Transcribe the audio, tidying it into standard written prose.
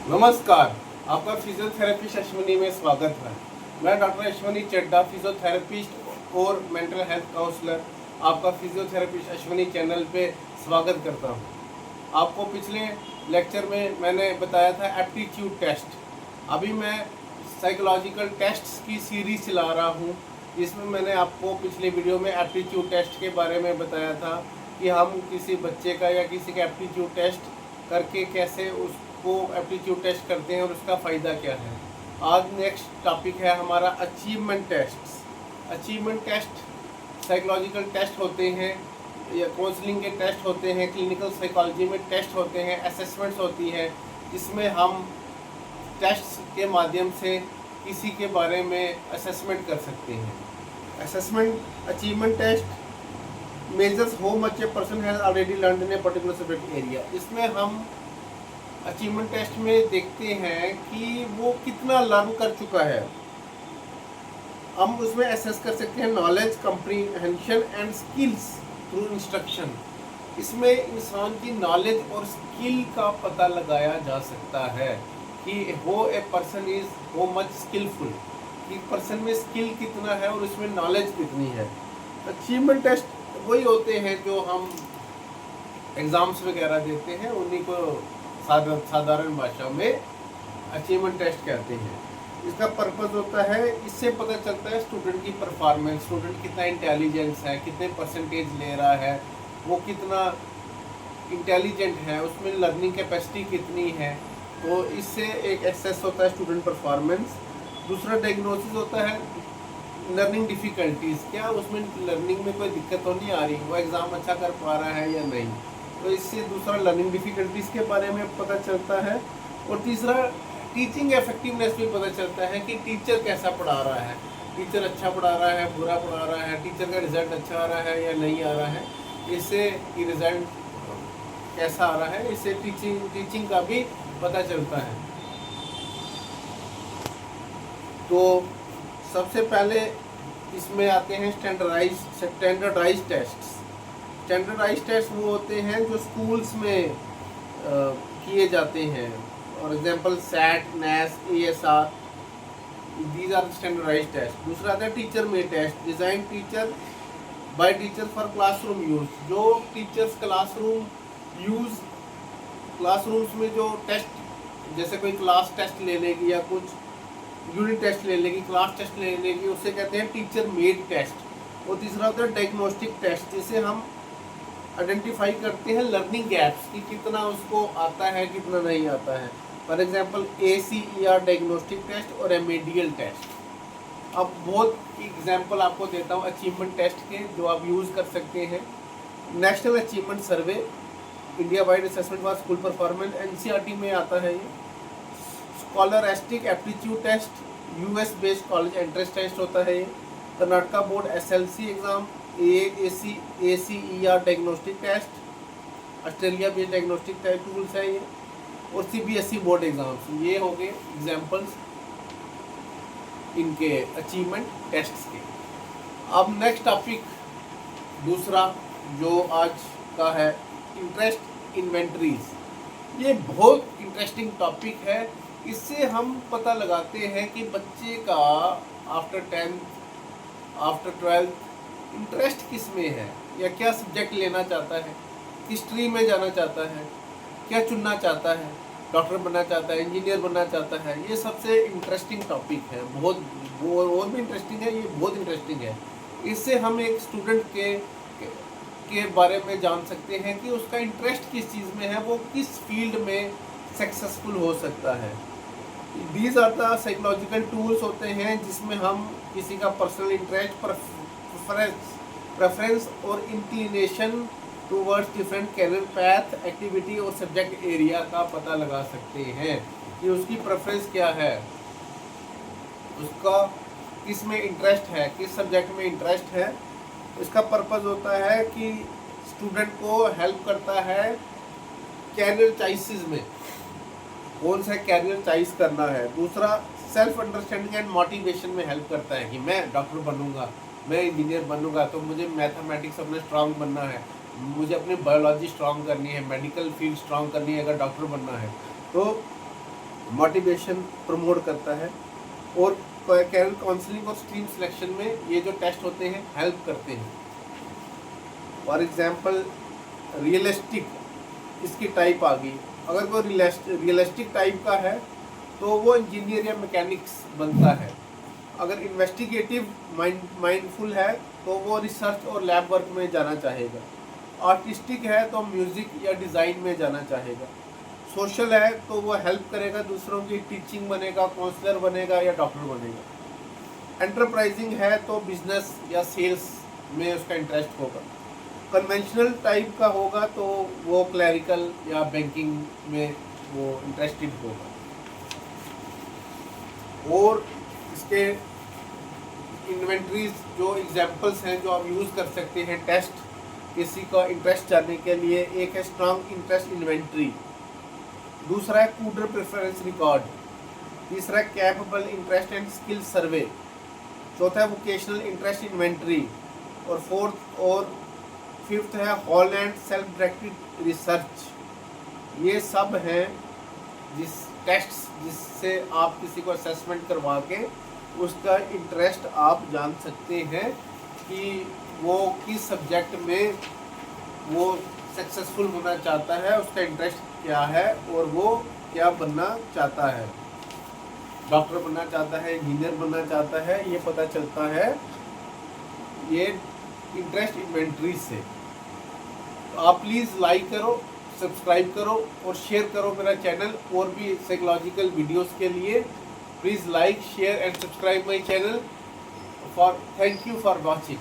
नमस्कार, आपका फिजियोथेरेपिस्ट अश्विनी में स्वागत है। मैं डॉक्टर अश्विनी चड्डा, फिजियोथेरेपिस्ट और मेंटल हेल्थ काउंसलर, आपका फिजियोथेरेपिस्ट अश्विनी चैनल पे स्वागत करता हूँ। आपको पिछले लेक्चर में मैंने बताया था एप्टीट्यूड टेस्ट। अभी मैं साइकोलॉजिकल टेस्ट्स की सीरीज चला रहा हूँ, जिसमें मैंने आपको पिछले वीडियो में एप्टीट्यूड टेस्ट के बारे में बताया था कि हम किसी बच्चे का या किसी का एप्टीट्यूड टेस्ट करके कैसे उसको एप्टीट्यूड टेस्ट करते हैं और उसका फ़ायदा क्या है। आज नेक्स्ट टॉपिक है हमारा achievement test. Achievement test psychological test होते हैं या काउंसलिंग के टेस्ट होते हैं, क्लिनिकल साइकोलॉजी में टेस्ट होते हैं, असेसमेंट्स होती है, जिसमें हम टेस्ट के माध्यम से किसी के बारे में असेसमेंट कर सकते हैं। Assessment achievement test measures how much a person has already learned in a particular subject area. इसमें हम अचीवमेंट टेस्ट में देखते हैं कि वो कितना लर्न कर चुका है। हम उसमें एसेस कर सकते हैं knowledge, comprehension and skills through instruction. इसमें इंसान की नॉलेज और स्किल का पता लगाया जा सकता है कि हो ए पर्सन इज हो मच स्किलफुल, कि पर्सन में स्किल कितना है और उसमें नॉलेज कितनी है। अचीवमेंट टेस्ट वही होते हैं जो हम एग्ज़ाम्स वगैरह देते हैं, उन्हीं को साधारण भाषा में अचीवमेंट टेस्ट कहते हैं। इसका पर्पज़ होता है, इससे पता चलता है स्टूडेंट की परफॉर्मेंस, स्टूडेंट कितना इंटेलिजेंस है, कितने परसेंटेज ले रहा है, वो कितना इंटेलिजेंट है, उसमें लर्निंग कैपेसिटी कितनी है। तो इससे एक एक्सेस होता है स्टूडेंट परफॉर्मेंस। दूसरा डायग्नोसिस होता है लर्निंग डिफ़िकल्टीज़, क्या उसमें लर्निंग में कोई दिक्कत तो नहीं आ रही, वो एग्ज़ाम अच्छा कर पा रहा है या नहीं। तो इससे दूसरा लर्निंग डिफ़िकल्टीज़ के बारे में पता चलता है। और तीसरा टीचिंग इफेक्टिवनेस भी पता चलता है कि टीचर कैसा पढ़ा रहा है, टीचर अच्छा पढ़ा रहा है, बुरा पढ़ा रहा है, टीचर का रिज़ल्ट अच्छा आ रहा है या नहीं आ रहा है, इससे कि रिज़ल्ट कैसा आ रहा है, इससे टीचिंग का भी पता चलता है। तो सबसे पहले इसमें आते हैं स्टैंडर्डाइज टेस्ट्स। स्टैंडर्डाइज टेस्ट वो होते हैं जो स्कूल्स में किए जाते हैं। For example SAT, NAS, ASR, these are standardise test. दूसरा आता है teacher made test, design teacher by teacher for classroom use. जो टीचर्स क्लासरूम्स में जो टेस्ट, जैसे कोई क्लास टेस्ट ले लेगी या कुछ यूनिट टेस्ट ले लेगी, क्लास टेस्ट ले लेगी, उससे कहते हैं टीचर मेड टेस्ट। और तीसरा होता है डायग्नोस्टिक टेस्ट, जिसे हम आइडेंटिफाई करते हैं लर्निंग गैप्स कि कितना उसको आता है, कितना नहीं आता है। For example ACER diagnostic test और रेमेडियल टेस्ट। अब बहुत एग्जांपल आपको देता हूँ अचीवमेंट टेस्ट के जो आप यूज़ कर सकते हैं। National achievement survey, India wide assessment for school performance, NCERT में आता है ये। Scholastic aptitude test, US based college entrance test होता है ये। Karnataka board SLC exam, ACER diagnostic test, Australia based diagnostic tools है ये। और CBSE बोर्ड एग्ज़ाम्स। ये हो गए एग्जाम्पल्स इनके अचीवमेंट टेस्ट्स के। अब नेक्स्ट टॉपिक दूसरा जो आज का है, इंटरेस्ट इन्वेंटरीज। ये बहुत इंटरेस्टिंग टॉपिक है। इससे हम पता लगाते हैं कि बच्चे का after 10th, after 12th interest किस में है या क्या सब्जेक्ट लेना चाहता है, किस स्ट्रीम में जाना चाहता है, क्या चुनना चाहता है, डॉक्टर बनना चाहता है, इंजीनियर बनना चाहता है। ये सबसे इंटरेस्टिंग टॉपिक है, बहुत वो और भी इंटरेस्टिंग है, ये बहुत इंटरेस्टिंग है। इससे हम एक स्टूडेंट के बारे में जान सकते हैं कि उसका इंटरेस्ट किस चीज़ में है, वो किस फील्ड में सक्सेसफुल हो सकता है। These are the psychological tools होते हैं जिसमें हम किसी का पर्सनल इंटरेस्ट, प्रेफरेंस और inclination towards different career path, activity और सब्जेक्ट एरिया का पता लगा सकते हैं कि उसकी प्रेफरेंस क्या है, उसका किस में इंटरेस्ट है, किस सब्जेक्ट में इंटरेस्ट है। इसका पर्पज़ होता है कि स्टूडेंट को हेल्प करता है कैरियर चॉइसेस में, कौन सा कैरियर चॉइस करना है। दूसरा सेल्फ अंडरस्टैंडिंग एंड मोटिवेशन में हेल्प करता है कि मैं डॉक्टर बनूंगा, मैं इंजीनियर बनूंगा, तो मुझे मैथमेटिक्स अपने स्ट्रांग बनना है, मुझे अपनी बायोलॉजी स्ट्रांग करनी है, मेडिकल फील्ड स्ट्रांग करनी है अगर डॉक्टर बनना है। तो मोटिवेशन प्रमोट करता है, और कैरियर काउंसलिंग और स्ट्रीम सिलेक्शन में ये जो टेस्ट होते हैं हेल्प करते हैं। फॉर एग्जांपल रियलिस्टिक, इसकी टाइप आ गई। अगर वो रियलिस्टिक टाइप का है तो वो इंजीनियर या मैकेनिक्स बनता है। अगर इन्वेस्टिगेटिव माइंडफुल है तो वो रिसर्च और लैब वर्क में जाना चाहेगा। आर्टिस्टिक है तो म्यूज़िक या डिज़ाइन में जाना चाहेगा। सोशल है तो वो हेल्प करेगा दूसरों की, टीचिंग बनेगा, काउंसलर बनेगा या डॉक्टर बनेगा। एंटरप्राइजिंग है तो बिजनेस या सेल्स में उसका इंटरेस्ट होगा। कन्वेंशनल टाइप का होगा तो वो क्लरिकल या बैंकिंग में वो इंटरेस्टेड होगा। और इसके इन्वेंटरीज जो एग्जांपल्स हैं जो आप यूज़ कर सकते हैं टेस्ट किसी का इंटरेस्ट जानने के लिए, एक है स्ट्रॉन्ग इंटरेस्ट इन्वेंट्री, दूसरा है कूडर प्रेफरेंस रिकॉर्ड, तीसरा है capable interest and skill survey, चौथा है वोकेशनल इंटरेस्ट इन्वेंट्री, और फोर्थ और फिफ्थ है हॉलैंड सेल्फ डायरेक्टेड रिसर्च। ये सब हैं जिस टेस्ट्स जिससे आप किसी को असेसमेंट करवा के उसका इंटरेस्ट आप जान सकते हैं कि वो किस सब्जेक्ट में वो सक्सेसफुल होना चाहता है, उसका इंटरेस्ट क्या है और वो क्या बनना चाहता है। डॉक्टर बनना चाहता है, इंजीनियर बनना चाहता है, ये पता चलता है ये इंटरेस्ट इन्वेंटरी से। तो आप प्लीज़ लाइक करो, सब्सक्राइब करो और शेयर करो मेरा चैनल। और भी साइकोलॉजिकल वीडियोस के लिए please like, share and subscribe my channel. Thank you for watching.